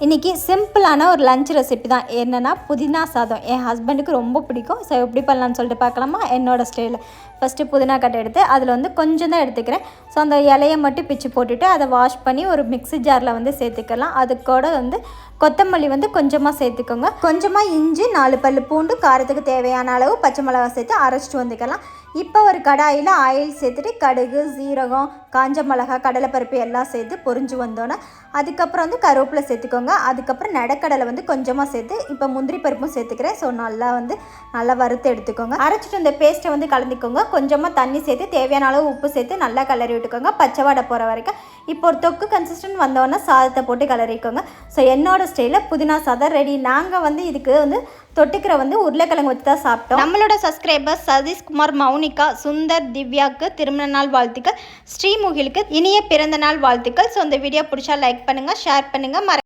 இன்றைக்கி சிம்பிளான ஒரு லஞ்ச் ரெசிபி தான். என்னென்னா புதினா சாதம். என் ஹஸ்பண்டுக்கு ரொம்ப பிடிக்கும். ஸோ எப்படி பண்ணலான்னு சொல்லிட்டு பார்க்கலாமா? என்னோடய ஸ்டைலில் ஃபஸ்ட்டு புதினா கட்டை எடுத்து அதில் வந்து கொஞ்சம் தான் எடுத்துக்கிறேன். ஸோ அந்த இலையை மட்டும் பிச்சு போட்டுட்டு அதை வாஷ் பண்ணி ஒரு மிக்ஸி ஜாரில் வந்து சேர்த்துக்கலாம். அது கூட வந்து கொத்தமல்லி வந்து கொஞ்சமாக சேர்த்துக்கோங்க. கொஞ்சமாக இஞ்சி, 4 பல் பூண்டு, காரத்துக்கு தேவையான அளவு பச்சை மிளகா சேர்த்து அரைச்சிட்டு வந்துக்கலாம். இப்போ ஒரு கடாயில் ஆயில் சேர்த்துட்டு கடுகு, சீரகம், காஞ்ச மிளகா, கடலைப்பருப்பு எல்லாம் சேர்த்து பொரிஞ்சு வந்தோன்னே அதுக்கப்புறம் வந்து கருவேப்பிலை சேர்த்துக்கோங்க. அதுக்கப்புறம் நெடக்கடலை வந்து கொஞ்சமாக சேர்த்து இப்போ முந்திரி பருப்பும் சேர்த்துக்கிறேன். ஸோ நல்லா வறுத்து எடுத்துக்கோங்க. அரைச்சிட்டு இந்த பேஸ்ட்டை வந்து கலந்துக்கோங்க. கொஞ்சமாக தண்ணி சேர்த்து தேவையான அளவு உப்பு சேர்த்து நல்லா கிளறி விட்டுக்கோங்க, பச்சை வாடை போகிற வரைக்கும். இப்போ ஒரு தொக்கு கன்சிஸ்டன்ட் வந்தோடனே சாதத்தை போட்டு கிளறிக்கோங்க. ஸோ என்னோடய ஸ்டைலில் புதினா சாதம் ரெடி. நாங்கள் வந்து இதுக்கு வந்து தொட்டுக்கிற வந்து உருளைக்கிழங்கு வச்சு தான் சாப்பிட்டோம். நம்மளோட சப்ஸ்கிரைபர்ஸ் சதீஷ்குமார், மௌனிகா, சுந்தர், திவ்யாவுக்கு திருமண நாள் வாழ்த்துக்கள், ஸ்ரீமுகிலுக்கு இனிய பிறந்த நாள் வாழ்த்துக்கள். ஸோ இந்த வீடியோ பிடிச்சா லைக் பண்ணுங்கள், ஷேர் பண்ணுங்கள்.